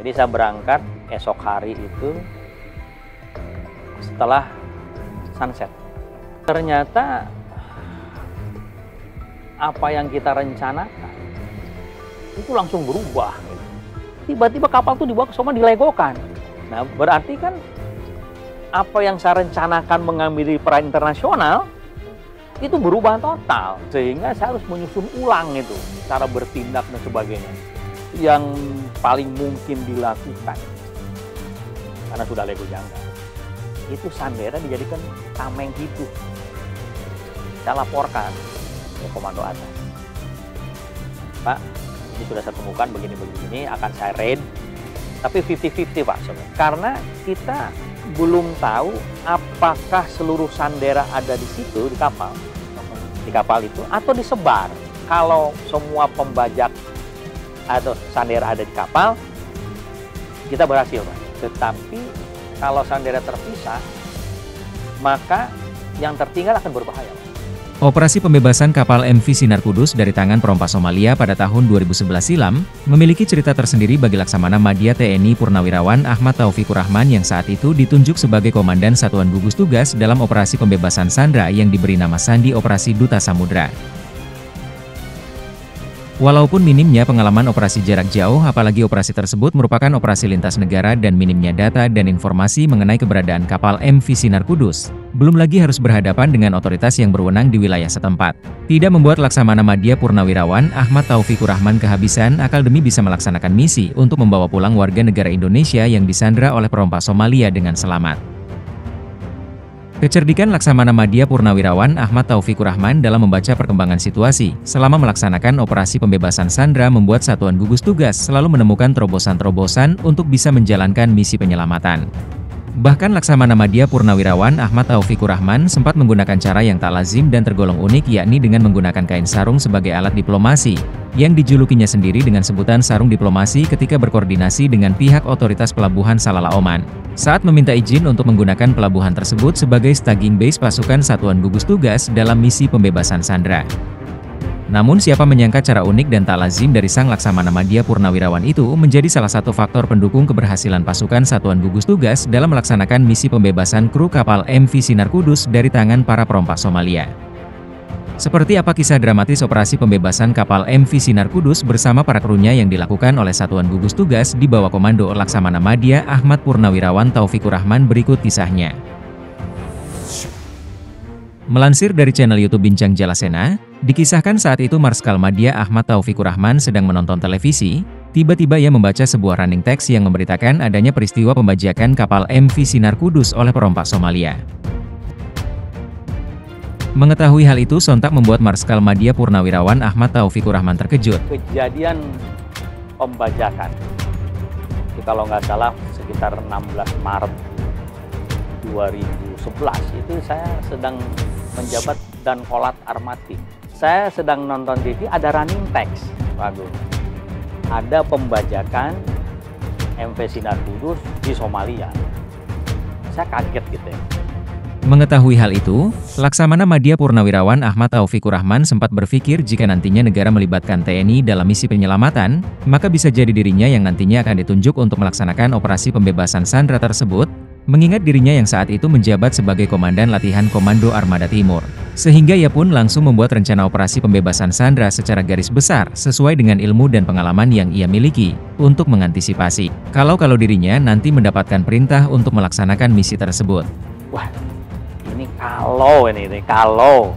Jadi saya berangkat esok hari itu setelah sunset. Ternyata apa yang kita rencanakan itu langsung berubah. Tiba-tiba kapal itu dibawa ke Somali, dilegokan. Nah, berarti kan apa yang saya rencanakan mengambil peran internasional itu berubah total. Sehingga saya harus menyusun ulang itu, cara bertindak dan sebagainya. Yang paling mungkin dilakukan, karena sudah lego jangka, itu Sandera dijadikan tameng hidup. Saya laporkan ke komando atas, Pak, ini sudah saya temukan begini-begini, akan saya raid. Tapi 50-50 Pak, sebenarnya. Karena kita belum tahu apakah seluruh Sandera ada di situ, di kapal itu, atau disebar. Kalau semua pembajak atau Sandera ada di kapal, kita berhasil Pak. Tetapi kalau Sandera terpisah, maka yang tertinggal akan berbahaya Pak. Operasi pembebasan kapal MV Sinar Kudus dari tangan perompak Somalia pada tahun 2011 silam, memiliki cerita tersendiri bagi Laksamana Madya TNI Purnawirawan Ahmad Taufikur Rahman yang saat itu ditunjuk sebagai Komandan Satuan Gugus Tugas dalam operasi pembebasan Sandra yang diberi nama sandi Operasi Duta Samudra. Walaupun minimnya pengalaman operasi jarak jauh, apalagi operasi tersebut merupakan operasi lintas negara dan minimnya data dan informasi mengenai keberadaan kapal MV Sinar Kudus, belum lagi harus berhadapan dengan otoritas yang berwenang di wilayah setempat, tidak membuat Laksamana Madya Purnawirawan Ahmad Taufikur Rahman kehabisan akal demi bisa melaksanakan misi untuk membawa pulang warga negara Indonesia yang disandra oleh perompak Somalia dengan selamat. Kecerdikan Laksamana Madya Purnawirawan Ahmad Taufikur Rahman dalam membaca perkembangan situasi selama melaksanakan operasi pembebasan Sandra membuat Satuan Gugus Tugas selalu menemukan terobosan-terobosan untuk bisa menjalankan misi penyelamatan. Bahkan Laksamana Madya Purnawirawan Ahmad Taufikur Rahman sempat menggunakan cara yang tak lazim dan tergolong unik, yakni dengan menggunakan kain sarung sebagai alat diplomasi, yang dijulukinya sendiri dengan sebutan sarung diplomasi ketika berkoordinasi dengan pihak otoritas pelabuhan Salalah Oman, saat meminta izin untuk menggunakan pelabuhan tersebut sebagai staging base pasukan Satuan Gugus Tugas dalam misi pembebasan Sandra. Namun siapa menyangka cara unik dan tak lazim dari sang Laksamana Madya Purnawirawan itu menjadi salah satu faktor pendukung keberhasilan pasukan Satuan Gugus Tugas dalam melaksanakan misi pembebasan kru kapal MV Sinar Kudus dari tangan para perompak Somalia. Seperti apa kisah dramatis operasi pembebasan kapal MV Sinar Kudus bersama para krunya yang dilakukan oleh Satuan Gugus Tugas di bawah komando Laksamana Madya Ahmad Purnawirawan Taufikur Rahman, berikut kisahnya. Melansir dari channel YouTube Bincang Jalasena, dikisahkan saat itu Marskal Madya Ahmad Taufikur Rahman sedang menonton televisi, tiba-tiba ia membaca sebuah running text yang memberitakan adanya peristiwa pembajakan kapal MV Sinar Kudus oleh perompak Somalia. Mengetahui hal itu sontak membuat Marskal Madya Purnawirawan Ahmad Taufikur Rahman terkejut. Kejadian pembajakan, kalau nggak salah sekitar 16 Maret 2011, itu saya sedang menjabat dan kolat armati. Saya sedang nonton TV, ada running text, Pak Agung. Ada pembajakan MV Sinar Kudus di Somalia. Saya kaget gitu ya. Mengetahui hal itu, Laksamana Madya Purnawirawan Ahmad Taufikur Rahman sempat berpikir jika nantinya negara melibatkan TNI dalam misi penyelamatan, maka bisa jadi dirinya yang nantinya akan ditunjuk untuk melaksanakan operasi pembebasan Sandra tersebut, mengingat dirinya yang saat itu menjabat sebagai Komandan Latihan Komando Armada Timur. Sehingga ia pun langsung membuat rencana operasi pembebasan Sandra secara garis besar sesuai dengan ilmu dan pengalaman yang ia miliki, untuk mengantisipasi kalau dirinya nanti mendapatkan perintah untuk melaksanakan misi tersebut. Wah, ini kalau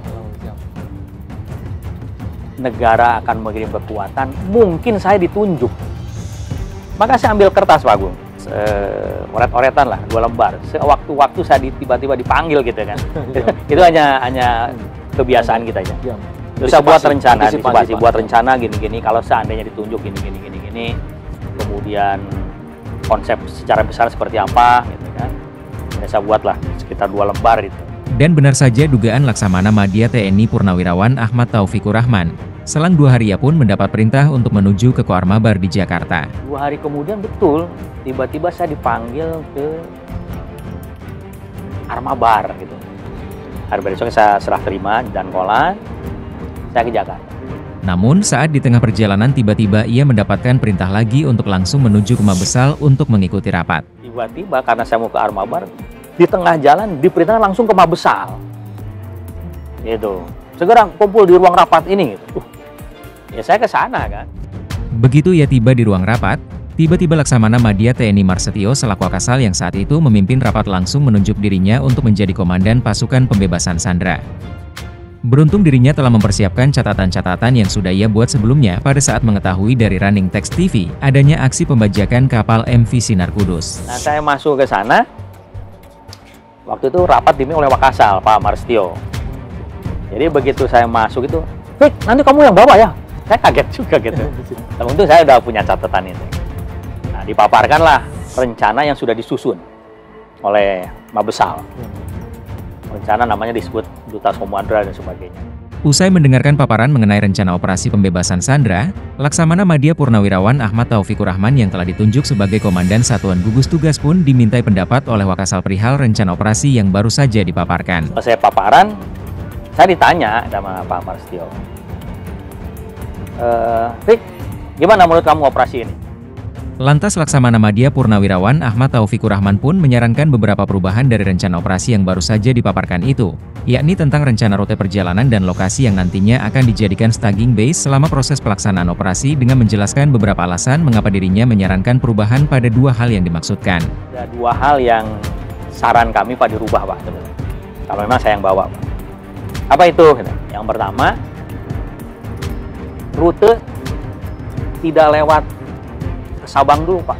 negara akan mengirim kekuatan, mungkin saya ditunjuk. Maka saya ambil kertas, Pak Agung, oret-oretan lah, 2 lembar. Sewaktu-waktu saya tiba-tiba dipanggil gitu kan. Itu hanya kebiasaan kita aja. Terus saya buat rencana, buat rencana gini-gini. Kalau seandainya ditunjuk gini. Kemudian konsep secara besar seperti apa, gitu kan. Ya, saya buatlah sekitar 2 lembar itu. Dan benar saja dugaan Laksamana Madya TNI Purnawirawan Ahmad Taufikur Rahman. Selang 2 hari ia pun mendapat perintah untuk menuju ke Koarmabar di Jakarta. 2 hari kemudian betul, tiba-tiba saya dipanggil ke Armabar gitu. Hari besok saya serah terima dan kolan, saya ke Jakarta. Namun saat di tengah perjalanan tiba-tiba ia mendapatkan perintah lagi untuk langsung menuju ke Mabesal untuk mengikuti rapat. Tiba-tiba karena saya mau ke Armabar, di tengah jalan diperintahkan langsung ke Mabesal. Gitu. Segera kumpul di ruang rapat ini. Gitu. Ya saya ke sana kan. Begitu ia tiba di ruang rapat, tiba-tiba Laksamana Madya TNI Marsetio selaku Wakasal yang saat itu memimpin rapat langsung menunjuk dirinya untuk menjadi komandan pasukan pembebasan Sandra. Beruntung dirinya telah mempersiapkan catatan-catatan yang sudah ia buat sebelumnya pada saat mengetahui dari Running Text TV adanya aksi pembajakan kapal MV Sinar Kudus. Nah, saya masuk ke sana, waktu itu rapat dipimpin oleh Wakasal, Pak Marsetio. Jadi begitu saya masuk itu, Fik, nanti kamu yang bawa ya? Saya kaget juga gitu. Dan untung saya udah punya catatan itu. Nah, dipaparkanlah rencana yang sudah disusun oleh Mabesal. Rencana namanya disebut Duta Samudra dan sebagainya. Usai mendengarkan paparan mengenai rencana operasi pembebasan Sandra, Laksamana Madya Purnawirawan Ahmad Taufikur Rahman yang telah ditunjuk sebagai Komandan Satuan Gugus Tugas pun dimintai pendapat oleh Wakasal perihal rencana operasi yang baru saja dipaparkan. Selesai paparan, saya ditanya sama Pak Marsetio, Rik, gimana menurut kamu operasi ini? Lantas Laksamana Madya Purnawirawan Ahmad Taufikur Rahman pun menyarankan beberapa perubahan dari rencana operasi yang baru saja dipaparkan itu, yakni tentang rencana rute perjalanan dan lokasi yang nantinya akan dijadikan staging base selama proses pelaksanaan operasi dengan menjelaskan beberapa alasan mengapa dirinya menyarankan perubahan pada dua hal yang dimaksudkan. Ada dua hal yang saran kami Pak dirubah Pak, kalau memang saya yang bawa Pak. Apa itu? Yang pertama, rute tidak lewat ke Sabang dulu Pak.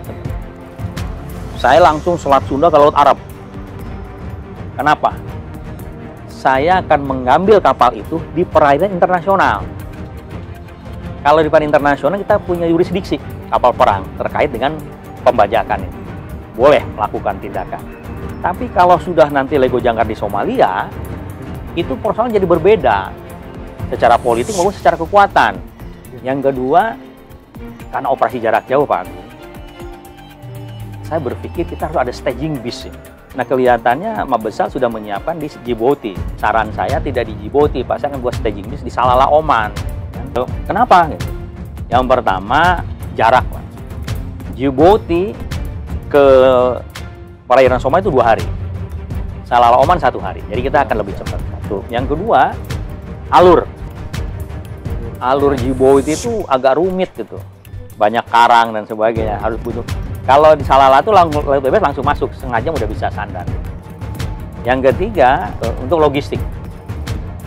Saya langsung Selat Sunda ke Laut Arab. Kenapa? Saya akan mengambil kapal itu di perairan internasional. Kalau di perairan internasional kita punya yurisdiksi kapal perang terkait dengan pembajakan ini. Boleh melakukan tindakan. Tapi kalau sudah nanti Lego Jangkar di Somalia, itu persoalan jadi berbeda. Secara politik maupun secara kekuatan. Yang kedua, karena operasi jarak jauh Pak, saya berpikir kita harus ada staging base. Nah kelihatannya Mabesal sudah menyiapkan di Djibouti. Saran saya tidak di Djibouti Pak, saya akan buat staging base di Salalah, Oman. Kenapa? Yang pertama, jarak Pak. Djibouti ke perairan Somalia itu 2 hari. Salalah, Oman 1 hari. Jadi kita akan lebih cepat. Yang kedua, alur. Alur Djibouti itu agak rumit gitu. Banyak karang dan sebagainya, harus butuh. Kalau di Salalah itu laut bebas langsung masuk, setengah jam udah bisa sandar. Yang ketiga, untuk logistik.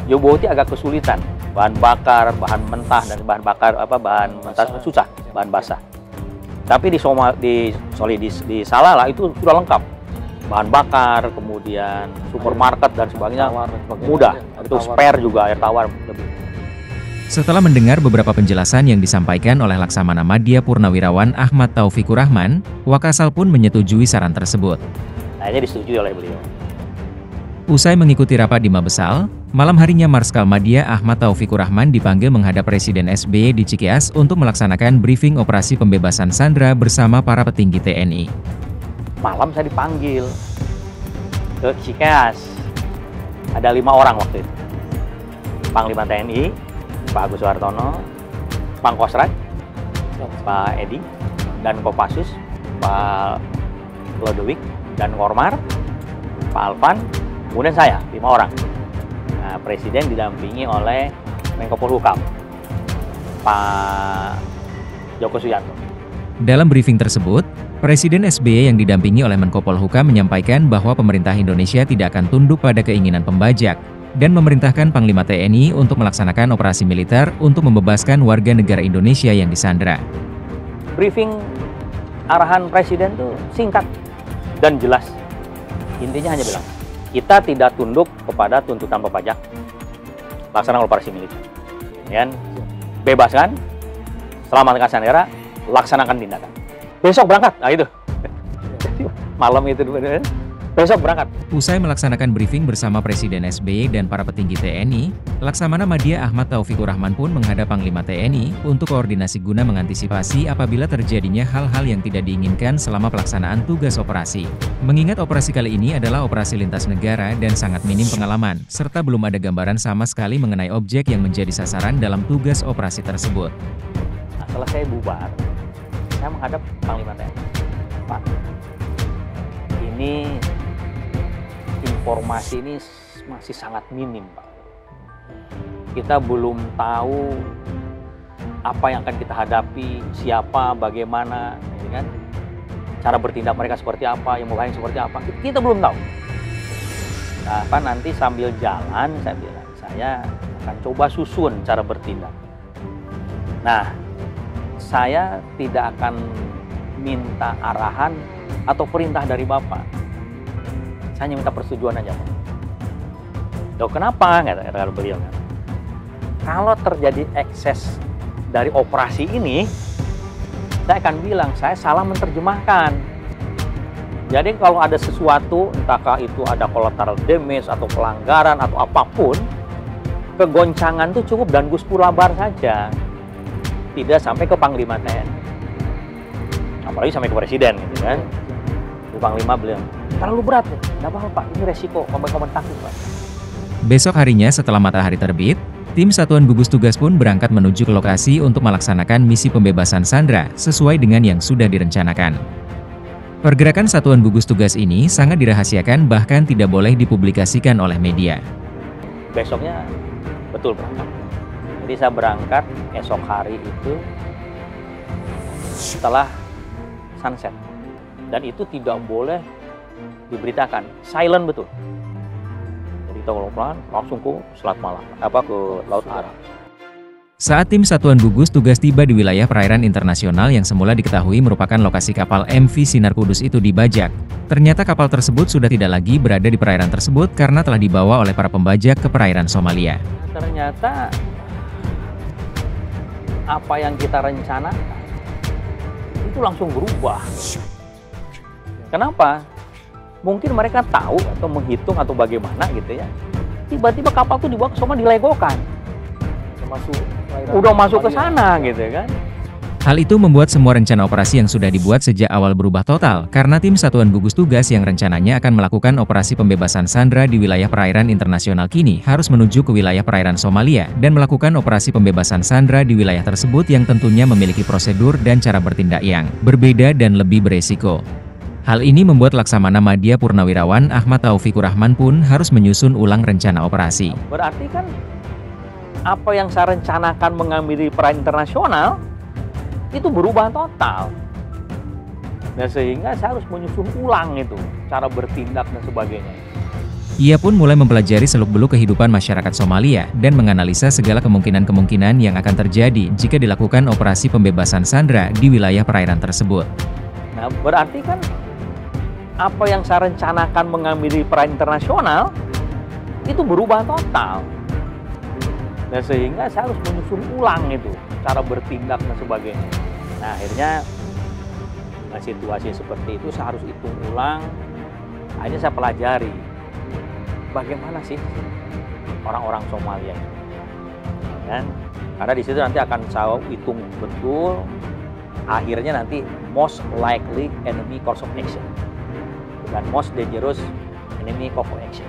Djibouti agak kesulitan, bahan bakar, bahan mentah dan bahan mentah susah, bahan basah. Tapi di Salalah itu sudah lengkap. Bahan bakar, kemudian supermarket dan sebagainya mudah. Itu spare juga, air tawar lebih. Setelah mendengar beberapa penjelasan yang disampaikan oleh Laksamana Madya Purnawirawan Ahmad Taufikur Rahman, Wakasal pun menyetujui saran tersebut. Akhirnya disetujui oleh beliau. Usai mengikuti rapat di Mabesal, malam harinya Marskal Madya Ahmad Taufikur Rahman dipanggil menghadap Presiden SBY di Cikeas untuk melaksanakan briefing operasi pembebasan Sandra bersama para petinggi TNI. Malam saya dipanggil ke Cikeas. Ada 5 orang waktu itu. Panglima TNI, Pak Agus Suhartono, Pangkostrat, Pak Edi, dan Kopassus, Pak Lodewijk, dan Kormar, Pak Alvan, kemudian saya, 5 orang. Nah, Presiden didampingi oleh Menko Polhukam, Pak Joko Suyanto. Dalam briefing tersebut, Presiden SBY yang didampingi oleh Menko Polhukam menyampaikan bahwa pemerintah Indonesia tidak akan tunduk pada keinginan pembajak, dan memerintahkan Panglima TNI untuk melaksanakan operasi militer untuk membebaskan warga negara Indonesia yang disandra. Briefing arahan Presiden itu singkat dan jelas. Intinya hanya bilang, kita tidak tunduk kepada tuntutan pembajak, laksanakan operasi militer. Dan bebaskan, selamatkan Sandra, laksanakan tindakan. Besok berangkat, nah itu. Malam itu Besok berangkat. Usai melaksanakan briefing bersama Presiden SBY dan para petinggi TNI, Laksamana Madya Ahmad Taufikur Rahman pun menghadap Panglima TNI untuk koordinasi guna mengantisipasi apabila terjadinya hal-hal yang tidak diinginkan selama pelaksanaan tugas operasi. Mengingat operasi kali ini adalah operasi lintas negara dan sangat minim pengalaman, serta belum ada gambaran sama sekali mengenai objek yang menjadi sasaran dalam tugas operasi tersebut. Nah, selesai bubar, saya menghadap Panglima TNI. Pak, ini informasi ini masih sangat minim, Pak. Kita belum tahu apa yang akan kita hadapi, siapa, bagaimana, ya kan? Cara bertindak mereka seperti apa, yang membahayakan seperti apa, kita belum tahu. Nah, Pak, nanti sambil jalan, saya bilang, saya akan coba susun cara bertindak. Nah, saya tidak akan minta arahan atau perintah dari Bapak. Saya hanya minta persetujuan aja, Pak. Loh, kenapa? Kata beliau. Kalau terjadi ekses dari operasi ini, saya akan bilang saya salah menerjemahkan. Jadi kalau ada sesuatu, entahkah itu ada collateral damage atau pelanggaran atau apapun, kegoncangan itu cukup dan gus pulabar saja. Tidak sampai ke Panglima TNI. Apalagi sampai ke Presiden, gitu kan. Di Panglima beliau, terlalu berat, tidak apa-apa Pak, ini resiko komen-komen takut Pak. Besok harinya setelah matahari terbit, tim Satuan Gugus Tugas pun berangkat menuju ke lokasi untuk melaksanakan misi pembebasan Sandra sesuai dengan yang sudah direncanakan. Pergerakan Satuan Gugus Tugas ini sangat dirahasiakan bahkan tidak boleh dipublikasikan oleh media. Besoknya betul berangkat. Jadi saya berangkat esok hari itu setelah sunset. Dan itu tidak boleh diberitakan, silent betul. Jadi pelan langsung ke Selat Malaka, ke Laut Arab. Saat tim Satuan Gugus Tugas tiba di wilayah perairan internasional yang semula diketahui merupakan lokasi kapal MV Sinar Kudus itu dibajak, ternyata kapal tersebut sudah tidak lagi berada di perairan tersebut karena telah dibawa oleh para pembajak ke perairan Somalia. Ternyata apa yang kita rencanakan itu langsung berubah. Kenapa? Mungkin mereka tahu atau menghitung atau bagaimana gitu ya. Tiba-tiba kapal itu dibawa ke Somalia, dilegokan. Udah masuk ke sana gitu kan. Hal itu membuat semua rencana operasi yang sudah dibuat sejak awal berubah total karena tim Satuan Gugus Tugas yang rencananya akan melakukan operasi pembebasan Sandra di wilayah perairan internasional kini harus menuju ke wilayah perairan Somalia dan melakukan operasi pembebasan Sandra di wilayah tersebut yang tentunya memiliki prosedur dan cara bertindak yang berbeda dan lebih beresiko. Hal ini membuat Laksamana Madya Purnawirawan Ahmad Taufikur Rahman pun harus menyusun ulang rencana operasi. Berarti kan apa yang saya rencanakan mengambil perairan internasional itu berubah total. Nah, sehingga saya harus menyusun ulang itu cara bertindak dan sebagainya. Ia pun mulai mempelajari seluk-beluk kehidupan masyarakat Somalia dan menganalisa segala kemungkinan-kemungkinan yang akan terjadi jika dilakukan operasi pembebasan Sandra di wilayah perairan tersebut. Nah, berarti kan apa yang saya rencanakan mengambil perairan internasional itu berubah total. Nah, sehingga saya harus menyusun ulang itu cara bertindak dan sebagainya. Nah, akhirnya situasi seperti itu saya harus hitung ulang. Akhirnya saya pelajari bagaimana sih orang-orang Somalia itu. Dan karena di situ nanti akan saya hitung betul. Akhirnya nanti most likely enemy course of action dan most dangerous enemy course of action.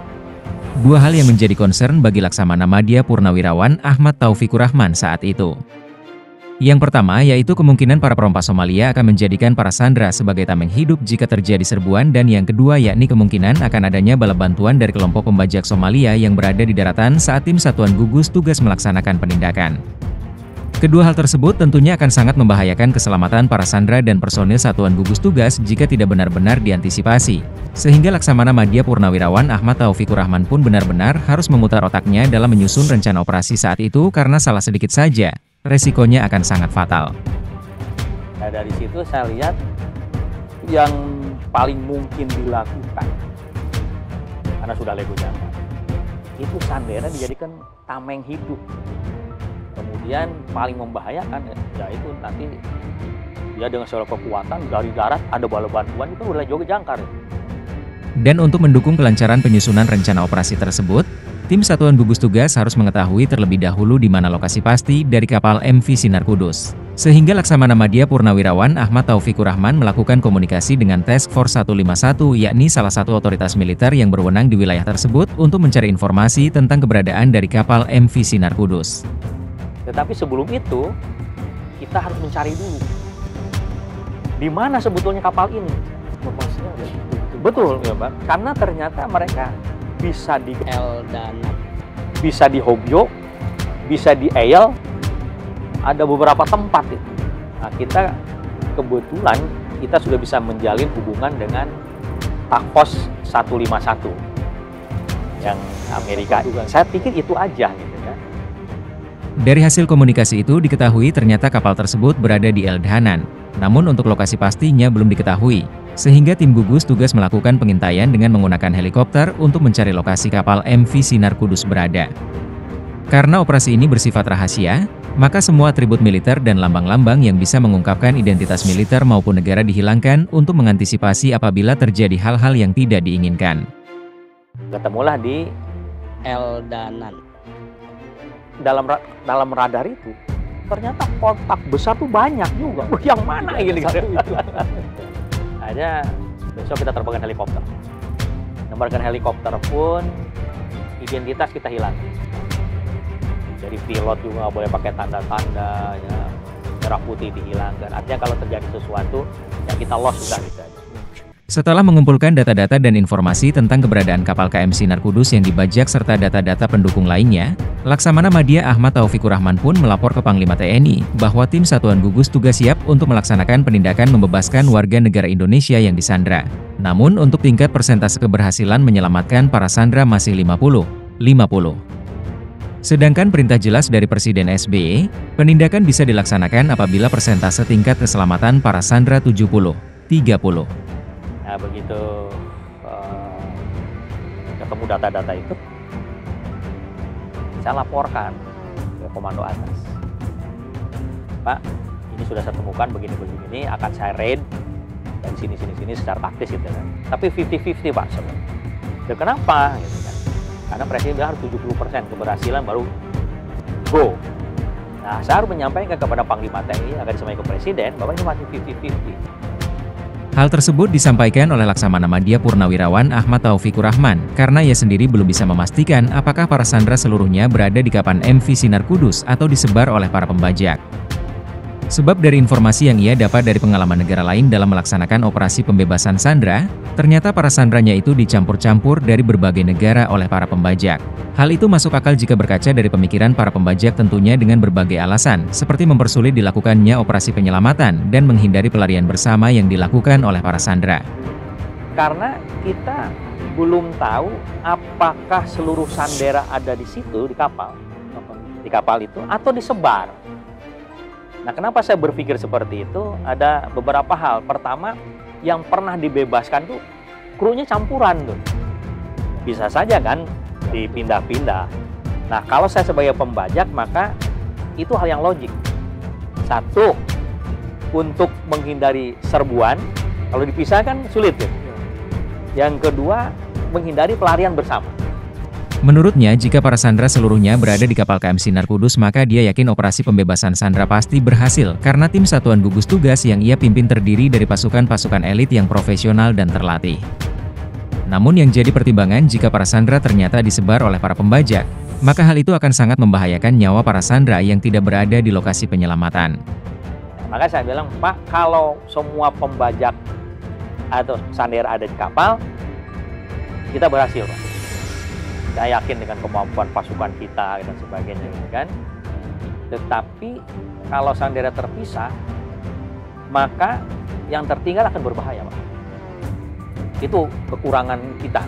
Dua hal yang menjadi concern bagi Laksamana Madya Purnawirawan Ahmad Taufikur Rahman saat itu. Yang pertama yaitu kemungkinan para perompak Somalia akan menjadikan para sandera sebagai tameng hidup jika terjadi serbuan, dan yang kedua yakni kemungkinan akan adanya bala bantuan dari kelompok pembajak Somalia yang berada di daratan saat tim Satuan Gugus Tugas melaksanakan penindakan. Kedua hal tersebut tentunya akan sangat membahayakan keselamatan para sandera dan personil Satuan Gugus Tugas jika tidak benar-benar diantisipasi. Sehingga Laksamana Madya Purnawirawan Ahmad Taufikur Rahman pun benar-benar harus memutar otaknya dalam menyusun rencana operasi saat itu karena salah sedikit saja, resikonya akan sangat fatal. Nah, dari situ saya lihat yang paling mungkin dilakukan, karena sudah lego jangkar, itu sandera dijadikan tameng hidup. Kemudian paling membahayakan yaitu nanti dia dengan segala kekuatan dari darat ada bala bantuan, itu udah juga jangkar. Dan untuk mendukung kelancaran penyusunan rencana operasi tersebut, tim Satuan Gugus Tugas harus mengetahui terlebih dahulu di mana lokasi pasti dari kapal MV Sinar Kudus. Sehingga Laksamana Madya Purnawirawan Ahmad Taufikur Rahman melakukan komunikasi dengan Task Force 151, yakni salah satu otoritas militer yang berwenang di wilayah tersebut untuk mencari informasi tentang keberadaan dari kapal MV Sinar Kudus. Tetapi sebelum itu, kita harus mencari dulu di mana sebetulnya kapal ini. Lokasinya ada di Betul, ya Bang. Karena ternyata mereka bisa di Eldanan. bisa di Hobyo, bisa di Eyel, ada beberapa tempat itu. Nah, kita kebetulan kita sudah bisa menjalin hubungan dengan Takfos 151 yang Amerika. Saya pikir itu aja gitu kan. Dari hasil komunikasi itu diketahui ternyata kapal tersebut berada di Eldanan. Namun untuk lokasi pastinya belum diketahui, sehingga tim gugus tugas melakukan pengintaian dengan menggunakan helikopter untuk mencari lokasi kapal MV Sinar Kudus berada. Karena operasi ini bersifat rahasia, maka semua atribut militer dan lambang-lambang yang bisa mengungkapkan identitas militer maupun negara dihilangkan untuk mengantisipasi apabila terjadi hal-hal yang tidak diinginkan. Ketemulah di Eldanan. dalam radar itu ternyata kotak besar tuh banyak juga. Yang mana ini? Akhirnya besok kita terbangkan helikopter. Terbangkan helikopter pun identitas kita hilang. Dari pilot juga nggak boleh pakai tanda-tanda, ya, merah putih dihilangkan. Artinya kalau terjadi sesuatu, ya kita lost sudah gitu aja. Setelah mengumpulkan data-data dan informasi tentang keberadaan kapal KM Sinar Kudus yang dibajak serta data-data pendukung lainnya, Laksamana Madya Ahmad Taufikur Rahman pun melapor ke Panglima TNI bahwa tim Satuan Gugus Tugas siap untuk melaksanakan penindakan membebaskan warga negara Indonesia yang disandra. Namun untuk tingkat persentase keberhasilan menyelamatkan para sandra masih 50-50. Sedangkan perintah jelas dari Presiden SBY, penindakan bisa dilaksanakan apabila persentase tingkat keselamatan para sandra 70-30. Nah, begitu ketemu data-data itu, saya laporkan ke komando atas. Pak, ini sudah saya temukan begini-begini, akan saya raid dan sini secara taktis gitu kan. Tapi 50-50 Pak sebenarnya. Dan kenapa? Gitu kan. Karena Presiden bilang harus 70% keberhasilan baru go. Nah, saya harus menyampaikan kepada Panglima TNI agar disampaikan ke Presiden bahwa ini masih 50-50. Hal tersebut disampaikan oleh Laksamana Madya Purnawirawan Ahmad Taufikur Rahman karena ia sendiri belum bisa memastikan apakah para sandra seluruhnya berada di kapal MV Sinar Kudus atau disebar oleh para pembajak. Sebab dari informasi yang ia dapat dari pengalaman negara lain dalam melaksanakan operasi pembebasan sandra, ternyata para sandranya itu dicampur-campur dari berbagai negara oleh para pembajak. Hal itu masuk akal jika berkaca dari pemikiran para pembajak tentunya dengan berbagai alasan, seperti mempersulit dilakukannya operasi penyelamatan dan menghindari pelarian bersama yang dilakukan oleh para sandra. Karena kita belum tahu apakah seluruh sandera ada di situ, di kapal itu, atau disebar. Nah, kenapa saya berpikir seperti itu? Ada beberapa hal. Pertama, yang pernah dibebaskan tuh krunya campuran tuh. Bisa saja kan dipindah-pindah. Nah, kalau saya sebagai pembajak, maka itu hal yang logik. Satu, untuk menghindari serbuan, kalau dipisah kan sulit ya. Yang kedua, menghindari pelarian bersama. Menurutnya, jika para sandra seluruhnya berada di kapal KM Sinar Kudus, maka dia yakin operasi pembebasan sandra pasti berhasil karena tim Satuan Gugus Tugas yang ia pimpin terdiri dari pasukan-pasukan elit yang profesional dan terlatih. Namun yang jadi pertimbangan jika para sandra ternyata disebar oleh para pembajak, maka hal itu akan sangat membahayakan nyawa para sandra yang tidak berada di lokasi penyelamatan. Maka saya bilang, Pak, kalau semua pembajak atau sandera ada di kapal, kita berhasil, Pak. Saya yakin dengan kemampuan pasukan kita dan sebagainya, kan. Tetapi kalau sandera terpisah, maka yang tertinggal akan berbahaya, Pak. Itu kekurangan kita.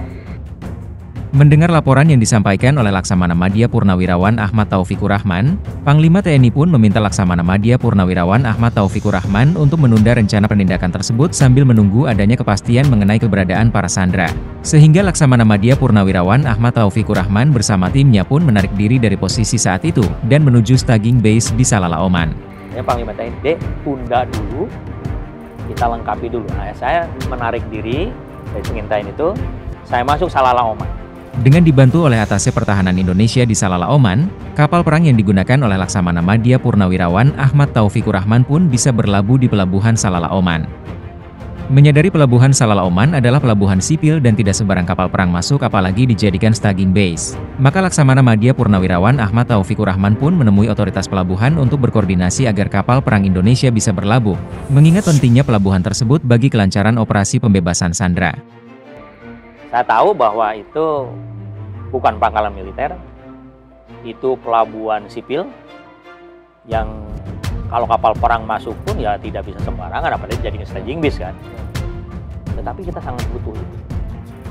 Mendengar laporan yang disampaikan oleh Laksamana Madya Purnawirawan Ahmad Taufikur Rahman, Panglima TNI pun meminta Laksamana Madya Purnawirawan Ahmad Taufikur Rahman untuk menunda rencana penindakan tersebut sambil menunggu adanya kepastian mengenai keberadaan para sandra. Sehingga Laksamana Madya Purnawirawan Ahmad Taufikur Rahman bersama timnya pun menarik diri dari posisi saat itu dan menuju staging base di Salalah, Oman. Ya, Panglima TNI, tunda dulu, kita lengkapi dulu. Nah, saya menarik diri dari pengintaian itu. Saya masuk Salalah Oman. Dengan dibantu oleh atasnya pertahanan Indonesia di Salalah Oman, kapal perang yang digunakan oleh Laksamana Madya Purnawirawan Ahmad Taufikur Rahman pun bisa berlabuh di pelabuhan Salalah Oman. Menyadari pelabuhan Salalah Oman adalah pelabuhan sipil dan tidak sembarang kapal perang masuk apalagi dijadikan staging base, maka Laksamana Madya Purnawirawan Ahmad Taufikur Rahman pun menemui otoritas pelabuhan untuk berkoordinasi agar kapal perang Indonesia bisa berlabuh, mengingat pentingnya pelabuhan tersebut bagi kelancaran operasi pembebasan sandera. Saya tahu bahwa itu bukan pangkalan militer, itu pelabuhan sipil yang kalau kapal perang masuk pun ya tidak bisa sembarangan, apalagi jadinya staging base kan. Tetapi kita sangat butuh itu.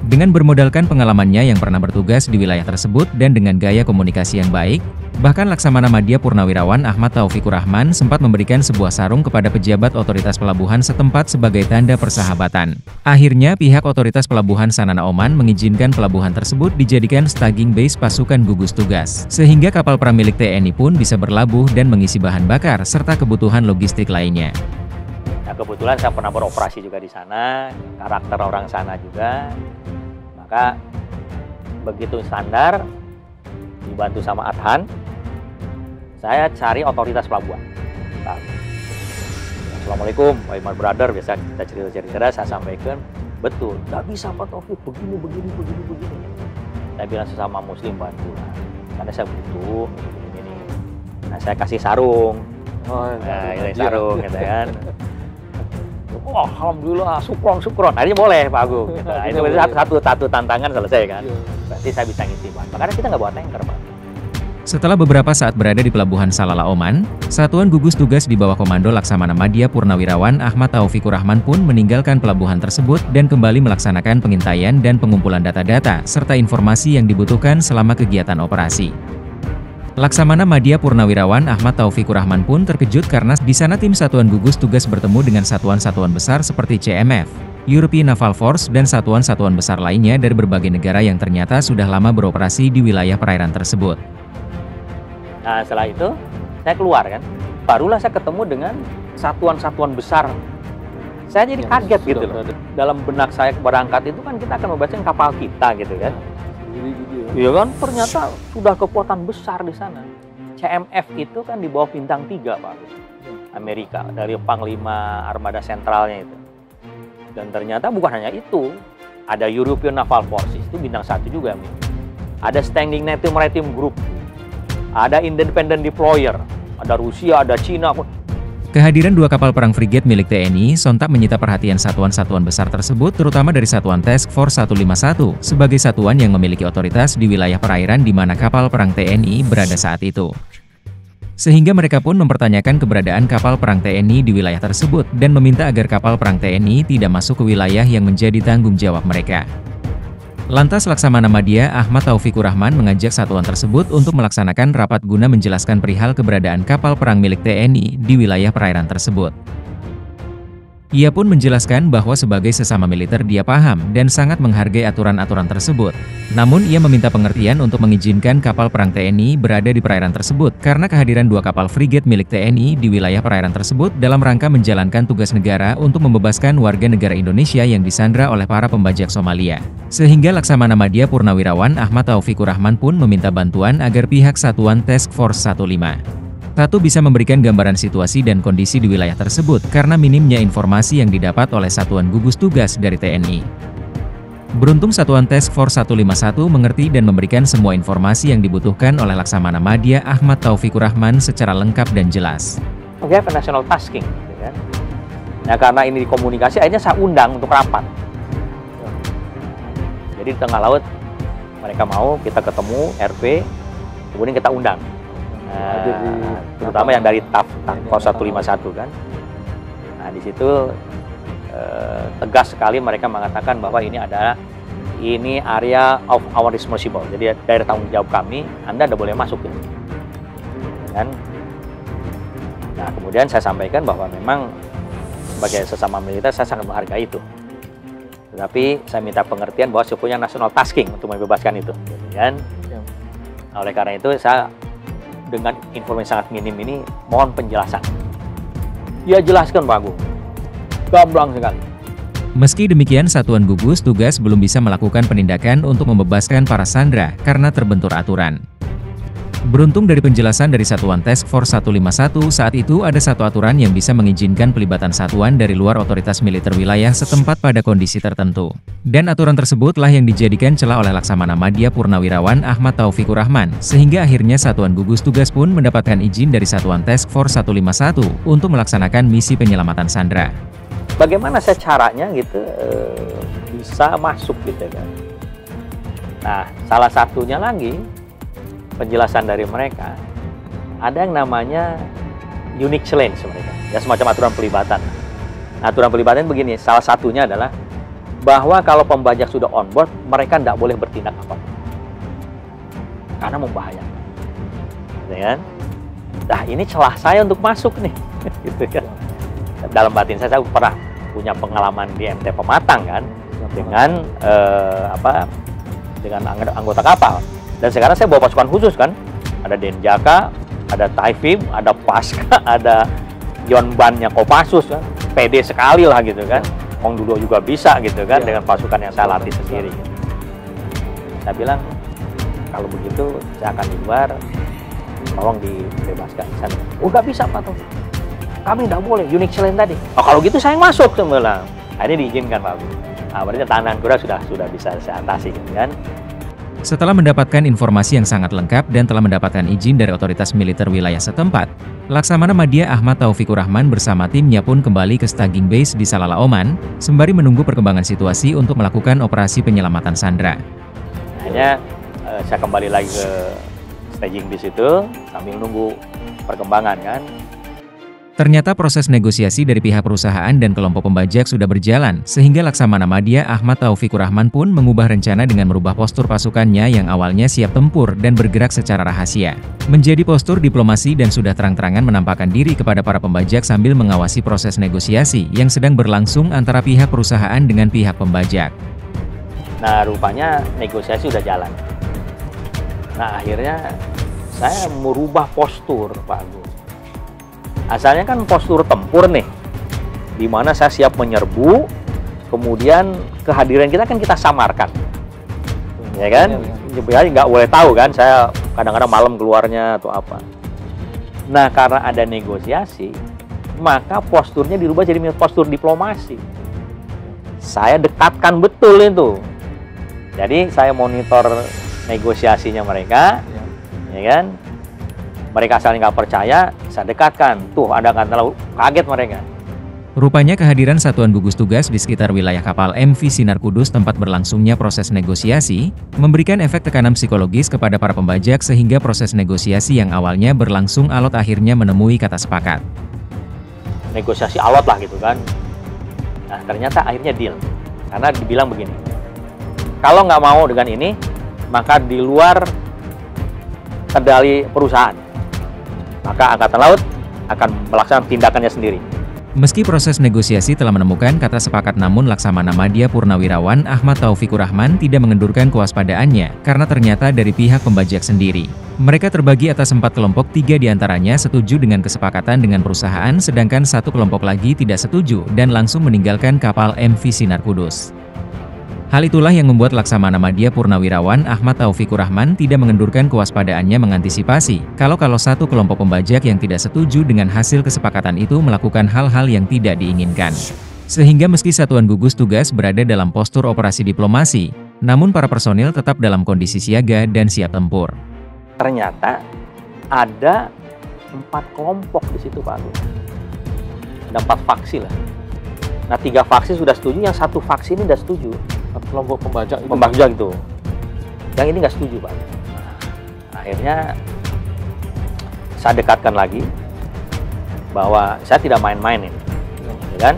Dengan bermodalkan pengalamannya yang pernah bertugas di wilayah tersebut dan dengan gaya komunikasi yang baik, bahkan Laksamana Madya Purnawirawan Ahmad Taufikur Rahman sempat memberikan sebuah sarung kepada pejabat otoritas pelabuhan setempat sebagai tanda persahabatan. Akhirnya pihak otoritas pelabuhan Sanana Oman mengizinkan pelabuhan tersebut dijadikan staging base pasukan gugus tugas, sehingga kapal perang milik TNI pun bisa berlabuh dan mengisi bahan bakar serta kebutuhan logistik lainnya. Nah, kebetulan saya pernah beroperasi juga di sana, karakter orang sana juga. Maka begitu standar, dibantu sama Adhan, saya cari otoritas pelabuhan. Nah, Assalamualaikum, Pak Imar Brother, biasa kita cerita-cerita, saya sampaikan, betul, nggak bisa Pak Taufik, begini. Saya bilang sesama muslim bantulah, karena saya butuh, begini. Nah, saya kasih sarung, ini sarung, gitu kan. Wah, alhamdulillah, syukron. Akhirnya boleh, Pak Agung. Gitu. Nah, itu satu tantangan selesai kan. Berarti saya bisa ngisi bahan. Karena kita nggak bawa tanker, Pak. Setelah beberapa saat berada di pelabuhan Salalah Oman, Satuan Gugus Tugas di bawah Komando Laksamana Madya Purnawirawan Ahmad Taufikur Rahman pun meninggalkan pelabuhan tersebut dan kembali melaksanakan pengintaian dan pengumpulan data-data serta informasi yang dibutuhkan selama kegiatan operasi. Laksamana Madya Purnawirawan Ahmad Taufikur Rahman pun terkejut karena di sana tim Satuan Gugus Tugas bertemu dengan satuan-satuan besar seperti CMF, European Naval Force, dan satuan-satuan besar lainnya dari berbagai negara yang ternyata sudah lama beroperasi di wilayah perairan tersebut. Nah, setelah itu saya keluar kan, barulah saya ketemu dengan satuan-satuan besar. Saya jadi kaget gitu loh. Dalam benak saya berangkat itu kan kita akan membacakan kapal kita gitu kan. Iya kan, ternyata sudah kekuatan besar di sana. CMF itu kan di bawah bintang 3, Pak. Amerika, dari Panglima Armada Sentralnya itu. Dan ternyata bukan hanya itu. Ada European Naval Forces, itu bintang 1 juga. Ada Standing NATO Maritime Group. Ada Independent Deployer. Ada Rusia, ada Cina. Kehadiran dua kapal perang frigate milik TNI sontak menyita perhatian satuan-satuan besar tersebut, terutama dari Satuan Task Force 151, sebagai satuan yang memiliki otoritas di wilayah perairan di mana kapal perang TNI berada saat itu. Sehingga mereka pun mempertanyakan keberadaan kapal perang TNI di wilayah tersebut dan meminta agar kapal perang TNI tidak masuk ke wilayah yang menjadi tanggung jawab mereka. Lantas Laksamana Madya Ahmad Taufikur Rahman mengajak satuan tersebut untuk melaksanakan rapat guna menjelaskan perihal keberadaan kapal perang milik TNI di wilayah perairan tersebut. Ia pun menjelaskan bahwa sebagai sesama militer dia paham dan sangat menghargai aturan-aturan tersebut. Namun ia meminta pengertian untuk mengizinkan kapal perang TNI berada di perairan tersebut karena kehadiran dua kapal frigate milik TNI di wilayah perairan tersebut dalam rangka menjalankan tugas negara untuk membebaskan warga negara Indonesia yang disandra oleh para pembajak Somalia. Sehingga Laksamana Madya Purnawirawan Ahmad Taufikur Rahman pun meminta bantuan agar pihak Satuan Task Force 151 bisa memberikan gambaran situasi dan kondisi di wilayah tersebut karena minimnya informasi yang didapat oleh Satuan Gugus Tugas dari TNI. Beruntung Satuan Task Force 151 mengerti dan memberikan semua informasi yang dibutuhkan oleh Laksamana Madya Ahmad Taufikur Rahman secara lengkap dan jelas. We have a national tasking, gitu kan? Nah, karena ini komunikasi, akhirnya saya undang untuk rapat. Jadi di tengah laut mereka mau kita ketemu RP, kemudian kita undang. Terutama yang dari Task Force 151 kan. Nah, di situ tegas sekali mereka mengatakan bahwa ini area of our responsible. Jadi daerah tanggung jawab kami, Anda tidak boleh masuk gitu. Kan? Nah, kemudian saya sampaikan bahwa memang sebagai sesama militer saya sangat menghargai itu. Tetapi saya minta pengertian bahwa saya punya national tasking untuk membebaskan itu, gitu kan? Nah, oleh karena itu saya dengan informasi sangat minim ini mohon penjelasan. Dia jelaskan Pak Agung, gamblang sekali. Meski demikian, Satuan Gugus Tugas belum bisa melakukan penindakan untuk membebaskan para sandera karena terbentur aturan. Beruntung dari penjelasan dari Satuan Task Force 151, saat itu ada satu aturan yang bisa mengizinkan pelibatan satuan dari luar otoritas militer wilayah setempat pada kondisi tertentu. Dan aturan tersebutlah yang dijadikan celah oleh Laksamana Madya Purnawirawan Ahmad Taufikur Rahman, sehingga akhirnya Satuan Gugus Tugas pun mendapatkan izin dari Satuan Task Force 151 untuk melaksanakan misi penyelamatan sandera. Bagaimana saya caranya gitu bisa masuk gitu kan. Nah, salah satunya lagi penjelasan dari mereka, ada yang namanya unique challenge mereka, ya semacam aturan pelibatan. Nah, aturan pelibatan begini, salah satunya adalah bahwa kalau pembajak sudah on board, mereka tidak boleh bertindak apapun karena membahayakan, ya kan? Nah, ini celah saya untuk masuk nih, gitu kan? Dalam batin saya pernah punya pengalaman di MT Pematang kan, dengan dengan anggota kapal. Dan sekarang saya bawa pasukan khusus kan, ada Denjaka, ada Taifib, ada Pasca, ada Yonbannya Kopassus kan, pede sekali lah gitu kan. Kong Dulo juga bisa gitu kan, dengan pasukan yang saya latih sendiri. Saya bilang, kalau begitu saya akan di luar, tolong dibebaskan. Saya bilang, oh nggak bisa Pak Taufik, kami nggak boleh, unique challenge tadi. Oh kalau gitu saya masuk, saya bilang. Akhirnya diizinkan Pak. Nah, berarti tantangan kuda sudah bisa saya atasi gitu kan. Setelah mendapatkan informasi yang sangat lengkap dan telah mendapatkan izin dari otoritas militer wilayah setempat, Laksamana Madya Ahmad Taufikur Rahman bersama timnya pun kembali ke staging base di Salalah, Oman, sembari menunggu perkembangan situasi untuk melakukan operasi penyelamatan sandera. Akhirnya saya kembali lagi ke staging base itu sambil nunggu perkembangan kan. Ternyata proses negosiasi dari pihak perusahaan dan kelompok pembajak sudah berjalan, sehingga Laksamana Madya Ahmad Taufikur Rahman pun mengubah rencana dengan merubah postur pasukannya yang awalnya siap tempur dan bergerak secara rahasia, menjadi postur diplomasi dan sudah terang-terangan menampakkan diri kepada para pembajak sambil mengawasi proses negosiasi yang sedang berlangsung antara pihak perusahaan dengan pihak pembajak. Nah, rupanya negosiasi udah jalan. Nah, akhirnya saya merubah postur, Pak Agus. Asalnya kan postur tempur nih, di mana saya siap menyerbu, kemudian kehadiran kita kan kita samarkan, ya kan? Ya nggak boleh tahu kan, saya kadang-kadang malam keluarnya atau apa. Nah, karena ada negosiasi, maka posturnya dirubah jadi postur diplomasi. Saya dekatkan betul itu. Jadi saya monitor negosiasinya mereka, ya kan? Mereka saling nggak percaya, saya dekatkan. Tuh, ada kata kaget mereka. Rupanya kehadiran Satuan Gugus Tugas di sekitar wilayah kapal MV Sinar Kudus tempat berlangsungnya proses negosiasi, memberikan efek tekanan psikologis kepada para pembajak sehingga proses negosiasi yang awalnya berlangsung alot akhirnya menemui kata sepakat. Negosiasi alot lah gitu kan. Nah, ternyata akhirnya deal. Karena dibilang begini, kalau nggak mau dengan ini, maka di luar kendali perusahaan, maka Angkatan Laut akan melaksanakan tindakannya sendiri. Meski proses negosiasi telah menemukan kata sepakat, namun Laksamana Madya Purnawirawan Ahmad Taufikur Rahman tidak mengendurkan kewaspadaannya karena ternyata dari pihak pembajak sendiri. Mereka terbagi atas 4 kelompok, 3 diantaranya setuju dengan kesepakatan dengan perusahaan, sedangkan 1 kelompok lagi tidak setuju dan langsung meninggalkan kapal MV Sinar Kudus. Hal itulah yang membuat Laksamana Madya Purnawirawan Ahmad Taufikur Rahman tidak mengendurkan kewaspadaannya mengantisipasi kalau 1 kelompok pembajak yang tidak setuju dengan hasil kesepakatan itu melakukan hal-hal yang tidak diinginkan. Sehingga meski Satuan Gugus Tugas berada dalam postur operasi diplomasi, namun para personil tetap dalam kondisi siaga dan siap tempur. Ternyata ada 4 kelompok di situ, Pak Agus. Ada 4 faksi lah. Nah, 3 faksi sudah setuju, yang 1 faksi ini tidak setuju. Kelompok pembajak itu. Pembajak itu. Yang ini nggak setuju, Pak. Nah, akhirnya saya dekatkan lagi bahwa saya tidak main-main ini, ya kan?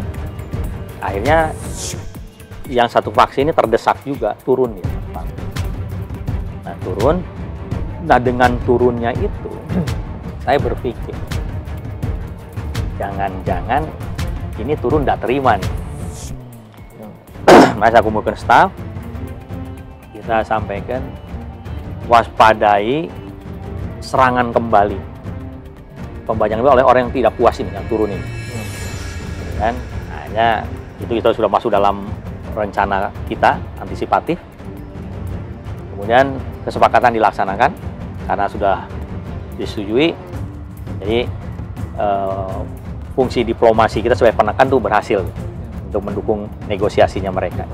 Akhirnya yang 1 faksi ini terdesak juga, turun dia, Pak. Nah, turun. Nah, dengan turunnya itu, saya berpikir, jangan-jangan ini turun tidak terima nih. Maka saya kumpulkan staf, kita sampaikan, waspadai serangan kembali pembajak oleh orang yang tidak puas ini, yang turun ini. Kan? Hanya Itu kita sudah masuk dalam rencana kita antisipatif. Kemudian kesepakatan dilaksanakan karena sudah disetujui. Jadi fungsi diplomasi kita sebagai penekan itu berhasil untuk mendukung negosiasinya mereka.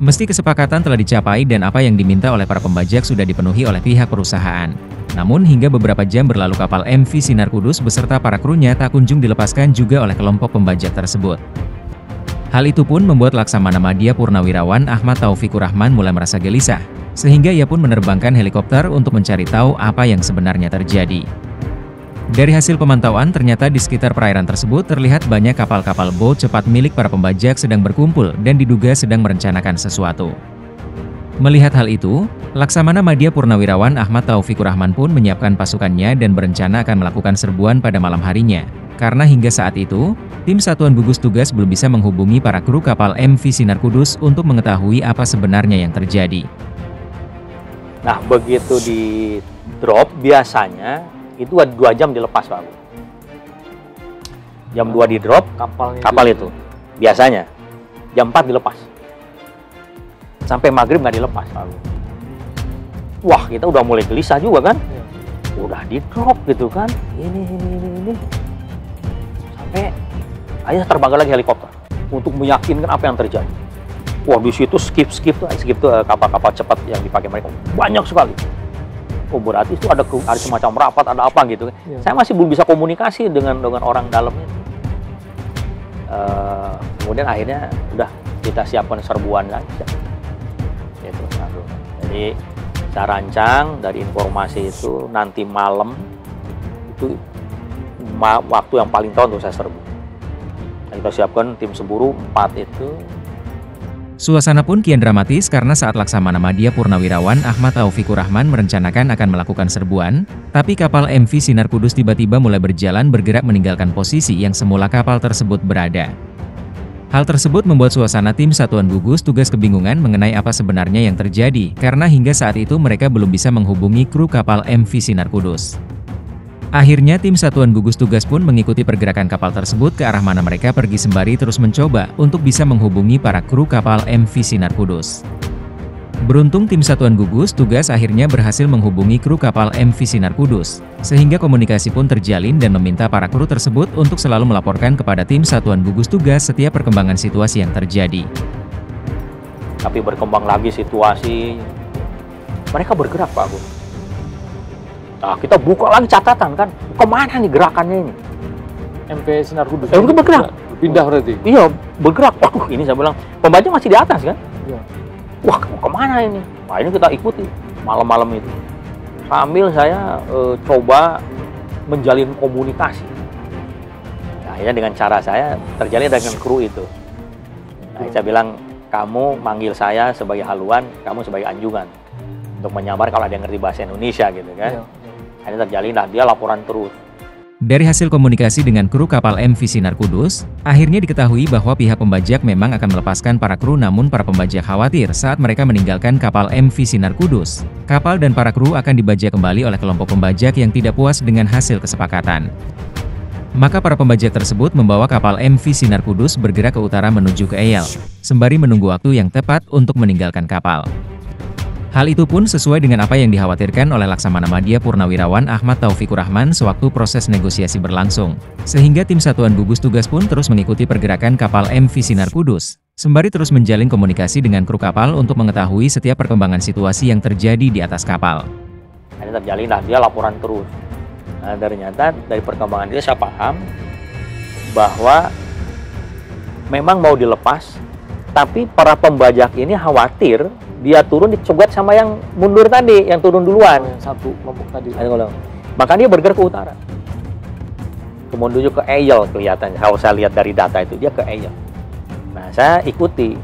Meski kesepakatan telah dicapai dan apa yang diminta oleh para pembajak sudah dipenuhi oleh pihak perusahaan. Namun hingga beberapa jam berlalu kapal MV Sinar Kudus beserta para krunya tak kunjung dilepaskan juga oleh kelompok pembajak tersebut. Hal itu pun membuat Laksamana Madya Purnawirawan Ahmad Taufikur Rahman mulai merasa gelisah, sehingga ia pun menerbangkan helikopter untuk mencari tahu apa yang sebenarnya terjadi. Dari hasil pemantauan, ternyata di sekitar perairan tersebut terlihat banyak kapal-kapal boat cepat milik para pembajak sedang berkumpul dan diduga sedang merencanakan sesuatu. Melihat hal itu, Laksamana Madya Purnawirawan Ahmad Taufikur Rahman pun menyiapkan pasukannya dan berencana akan melakukan serbuan pada malam harinya. Karena hingga saat itu, tim Satuan Gugus Tugas belum bisa menghubungi para kru kapal MV Sinar Kudus untuk mengetahui apa sebenarnya yang terjadi. Nah, begitu di drop biasanya itu 2 jam dilepas, Pak. Jam 2 di drop kapal itu. Biasanya jam 4 dilepas. Sampai maghrib nggak dilepas, Pak. Wah, kita udah mulai gelisah juga kan? Udah di drop gitu kan? Ini. Sampai akhirnya terbang lagi helikopter untuk meyakinkan apa yang terjadi. Wah, di situ skip tuh kapal-kapal cepat yang dipakai mereka banyak sekali. Oh, berarti itu ada semacam rapat, ada apa gitu. Saya masih belum bisa komunikasi dengan orang dalamnya. Kemudian akhirnya udah kita siapkan serbuan lagi. Gitu. Jadi saya rancang dari informasi itu nanti malam itu waktu yang paling tahu untuk saya serbu. Dan kita siapkan tim semburu 4 itu. Suasana pun kian dramatis karena saat Laksamana Madya Purnawirawan Ahmad Taufikur Rahman merencanakan akan melakukan serbuan, tapi kapal MV Sinar Kudus tiba-tiba mulai bergerak meninggalkan posisi yang semula kapal tersebut berada. Hal tersebut membuat suasana tim Satuan Gugus Tugas kebingungan mengenai apa sebenarnya yang terjadi, karena hingga saat itu mereka belum bisa menghubungi kru kapal MV Sinar Kudus. Akhirnya tim Satuan Gugus Tugas pun mengikuti pergerakan kapal tersebut ke arah mana mereka pergi sembari terus mencoba untuk bisa menghubungi para kru kapal MV Sinar Kudus. Beruntung tim Satuan Gugus Tugas akhirnya berhasil menghubungi kru kapal MV Sinar Kudus, sehingga komunikasi pun terjalin dan meminta para kru tersebut untuk selalu melaporkan kepada tim Satuan Gugus Tugas setiap perkembangan situasi yang terjadi. Tapi berkembang lagi situasi, mereka bergerak, Pak Agung. Nah, kita buka lagi catatan kan, kemana nih gerakannya ini? MV Sinar Kudus. Itu bergerak. Pindah berarti? Iya, bergerak. Waduh, ini saya bilang, pembajak masih di atas kan? Iya. Wah, kemana ini? Nah, ini kita ikuti malam-malam itu. Sambil saya coba menjalin komunikasi. Nah, akhirnya dengan cara saya terjalin dengan kru itu. Nah, saya bilang, kamu manggil saya sebagai haluan, kamu sebagai anjungan. Untuk menyamar kalau ada yang ngerti bahasa Indonesia gitu kan. Iya. Akhirnya terjalin, nah dia laporan terus. Dari hasil komunikasi dengan kru kapal MV Sinar Kudus, akhirnya diketahui bahwa pihak pembajak memang akan melepaskan para kru, namun para pembajak khawatir saat mereka meninggalkan kapal MV Sinar Kudus. Kapal dan para kru akan dibajak kembali oleh kelompok pembajak yang tidak puas dengan hasil kesepakatan. Maka para pembajak tersebut membawa kapal MV Sinar Kudus bergerak ke utara menuju ke Eyal, sembari menunggu waktu yang tepat untuk meninggalkan kapal. Hal itu pun sesuai dengan apa yang dikhawatirkan oleh Laksamana Madya Purnawirawan Ahmad Taufikur Rahman sewaktu proses negosiasi berlangsung. Sehingga tim Satuan Gugus Tugas pun terus mengikuti pergerakan kapal MV Sinar Kudus, sembari terus menjalin komunikasi dengan kru kapal untuk mengetahui setiap perkembangan situasi yang terjadi di atas kapal. Ini terjalin, nah dia laporan terus. Nah, ternyata dari perkembangan dia saya paham bahwa memang mau dilepas, tapi para pembajak ini khawatir dia turun dicegat sama yang mundur tadi, yang turun duluan. Yang satu kelompok tadi. Maka dia bergerak ke utara. Kemudian ke Eyal kelihatannya. Kalau saya lihat dari data itu, dia ke Eyal. Nah, saya ikuti.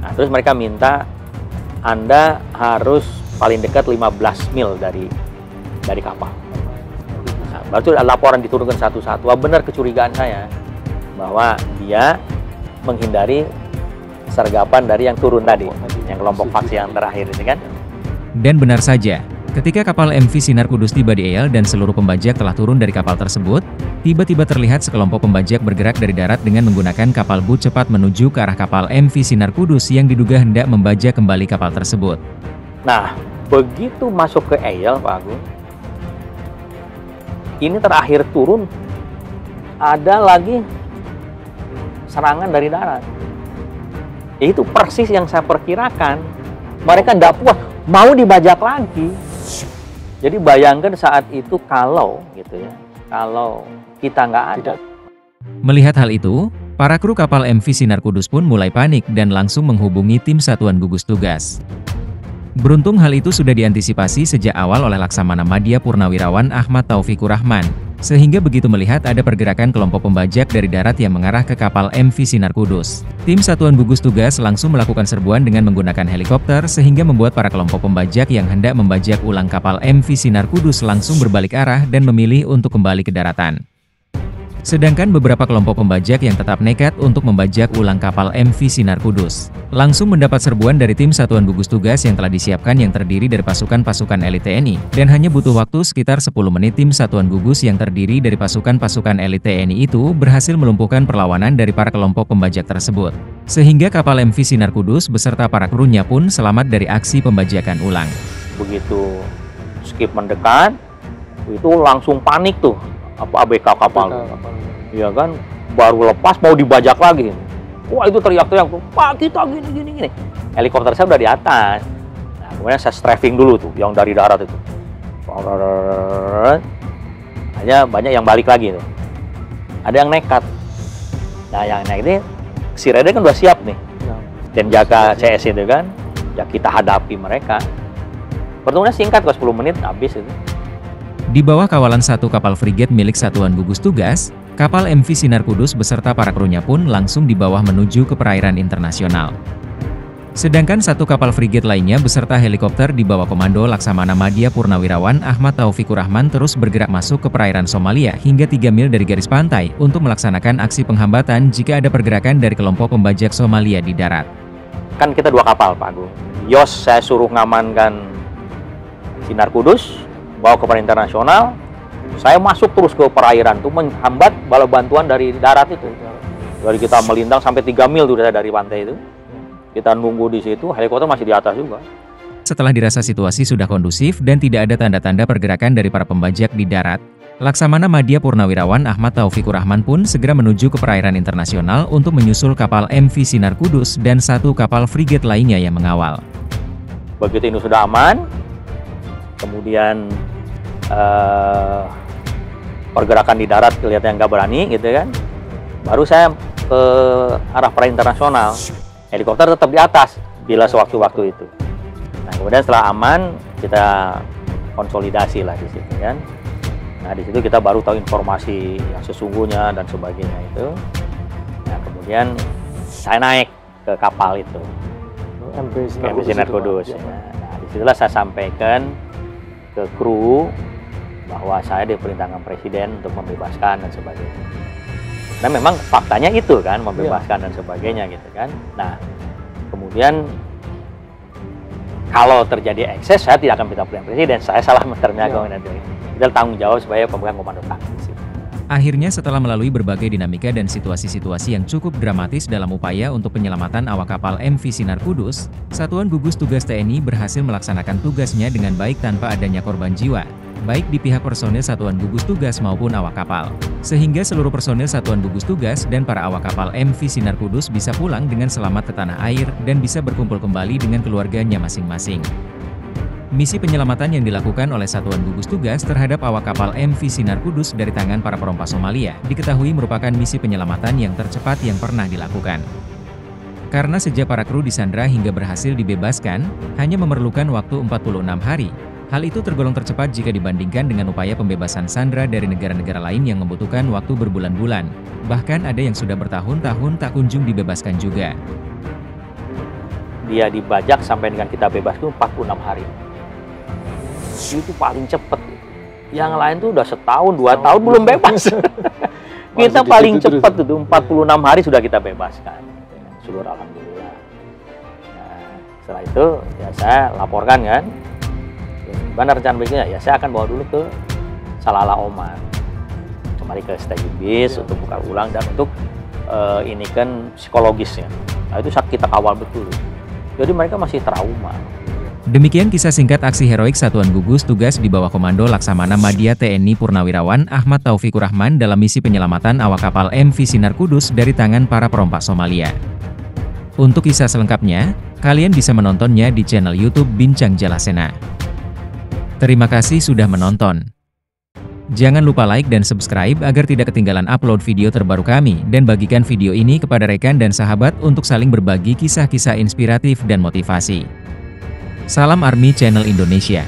Nah, terus mereka minta, Anda harus paling dekat 15 mil dari kapal. Nah, baru laporan diturunkan satu-satu. Wah, benar kecurigaan saya bahwa dia menghindari sergapan dari yang turun tadi, yang kelompok faksi yang terakhir ini kan. Dan benar saja, Ketika kapal MV Sinar Kudus tiba di Eyal dan seluruh pembajak telah turun dari kapal tersebut, tiba-tiba terlihat sekelompok pembajak bergerak dari darat dengan menggunakan kapal boot cepat menuju ke arah kapal MV Sinar Kudus yang diduga hendak membajak kembali kapal tersebut. Nah, begitu masuk ke Eyal, Pak Agung, ini terakhir turun, ada lagi serangan dari darat. Itu persis yang saya perkirakan. Mereka tidak puas, mau dibajak lagi. Jadi bayangkan saat itu kalau kita nggak ada. Melihat hal itu, para kru kapal MV Sinar Kudus pun mulai panik dan langsung menghubungi tim satuan gugus tugas. Beruntung hal itu sudah diantisipasi sejak awal oleh Laksamana Madya Purnawirawan Ahmad Taufikur Rahman, sehingga begitu melihat ada pergerakan kelompok pembajak dari darat yang mengarah ke kapal MV Sinar Kudus, tim satuan gugus tugas langsung melakukan serbuan dengan menggunakan helikopter sehingga membuat para kelompok pembajak yang hendak membajak ulang kapal MV Sinar Kudus langsung berbalik arah dan memilih untuk kembali ke daratan. Sedangkan beberapa kelompok pembajak yang tetap nekat untuk membajak ulang kapal MV Sinar Kudus, langsung mendapat serbuan dari tim satuan gugus tugas yang telah disiapkan yang terdiri dari pasukan-pasukan elit TNI, dan hanya butuh waktu sekitar 10 menit tim satuan gugus yang terdiri dari pasukan-pasukan elit TNI itu berhasil melumpuhkan perlawanan dari para kelompok pembajak tersebut. Sehingga kapal MV Sinar Kudus beserta para krunya pun selamat dari aksi pembajakan ulang. Begitu skip mendekat, itu langsung panik tuh, ABK kapal. Iya kan, baru lepas mau dibajak lagi. Wah, itu teriak-teriak, Pak kita gini. Helikopter saya udah di atas. Nah, kemudian saya strafing dulu tuh, yang dari darat itu. Hanya banyak yang balik lagi tuh. Ada yang nekat. Nah, yang naik ini, si rider kan udah siap nih. Dan jaga CS itu kan, ya kita hadapi mereka. Pertemuannya singkat kok, 10 menit habis itu. Di bawah kawalan satu kapal frigate milik Satuan Gugus Tugas, kapal MV Sinar Kudus beserta para krunya pun langsung dibawa menuju ke perairan internasional. Sedangkan satu kapal frigate lainnya beserta helikopter di bawah komando Laksamana Madya Purnawirawan Ahmad Taufikur Rahman terus bergerak masuk ke perairan Somalia hingga 3 mil dari garis pantai untuk melaksanakan aksi penghambatan jika ada pergerakan dari kelompok pembajak Somalia di darat. Kan kita 2 kapal, Pak Agung. Yos saya suruh ngamankan Sinar Kudus, bawa ke perairan internasional. Saya masuk terus ke perairan tuh menghambat bala bantuan dari darat itu. Dari kita melintang sampai 3 mil tuh dari pantai itu. Kita nunggu di situ, helikopter masih di atas juga. Setelah dirasa situasi sudah kondusif dan tidak ada tanda-tanda pergerakan dari para pembajak di darat, Laksamana Madya Purnawirawan Ahmad Taufikur Rahman pun segera menuju ke perairan internasional untuk menyusul kapal MV Sinar Kudus dan satu kapal frigate lainnya yang mengawal. Begitu ini sudah aman, kemudian pergerakan di darat kelihatan nggak berani gitu kan, baru saya ke arah perairan internasional. Helikopter tetap di atas bila sewaktu-waktu itu. Nah, kemudian setelah aman kita konsolidasi lah di situ kan. Nah, di situ kita baru tahu informasi yang sesungguhnya dan sebagainya itu. Nah, kemudian saya naik ke kapal itu, MV Sinar Kudus. Nah, disitulah saya sampaikan ke kru bahwa saya diperintahkan presiden untuk membebaskan dan sebagainya. Nah, memang faktanya itu kan, membebaskan dan sebagainya gitu kan. Nah, kemudian kalau terjadi ekses, saya tidak akan minta perintah presiden, saya salah mentermiakan nanti. Kita tanggung jawab sebagai pemegang komando taktis. Akhirnya setelah melalui berbagai dinamika dan situasi-situasi yang cukup dramatis dalam upaya untuk penyelamatan awak kapal MV Sinar Kudus, Satuan Gugus Tugas TNI berhasil melaksanakan tugasnya dengan baik tanpa adanya korban jiwa, baik di pihak personil Satuan Gugus Tugas maupun awak kapal. Sehingga seluruh personil Satuan Gugus Tugas dan para awak kapal MV Sinar Kudus bisa pulang dengan selamat ke tanah air dan bisa berkumpul kembali dengan keluarganya masing-masing. Misi penyelamatan yang dilakukan oleh Satuan Gugus Tugas terhadap awak kapal MV Sinar Kudus dari tangan para perompak Somalia diketahui merupakan misi penyelamatan yang tercepat yang pernah dilakukan. Karena sejak para kru disandra hingga berhasil dibebaskan, hanya memerlukan waktu 46 hari. Hal itu tergolong tercepat jika dibandingkan dengan upaya pembebasan sandra dari negara-negara lain yang membutuhkan waktu berbulan-bulan. Bahkan ada yang sudah bertahun-tahun tak kunjung dibebaskan juga. Dia dibajak sampai dengan kita bebas itu 46 hari. Itu paling cepet. Yang lain tuh udah setahun, 2 tahun belum bebas. Kita paling cepet itu 46 hari sudah kita bebaskan. Syukur alhamdulillah. Nah, setelah itu ya saya laporkan kan Gimana rencana berikutnya? Ya saya akan bawa dulu ke Salalah Oman, kembali ke staging bis untuk buka ulang dan untuk ini kan psikologisnya. Nah itu kita kawal betul. Jadi mereka masih trauma. Demikian kisah singkat aksi heroik Satuan Gugus Tugas di bawah Komando Laksamana Madya TNI Purnawirawan Ahmad Taufikur Rahman dalam misi penyelamatan awak kapal MV Sinar Kudus dari tangan para perompak Somalia. Untuk kisah selengkapnya, kalian bisa menontonnya di channel YouTube Bincang Jalasena. Terima kasih sudah menonton. Jangan lupa like dan subscribe agar tidak ketinggalan upload video terbaru kami, dan bagikan video ini kepada rekan dan sahabat untuk saling berbagi kisah-kisah inspiratif dan motivasi. Salam Army Channel Indonesia.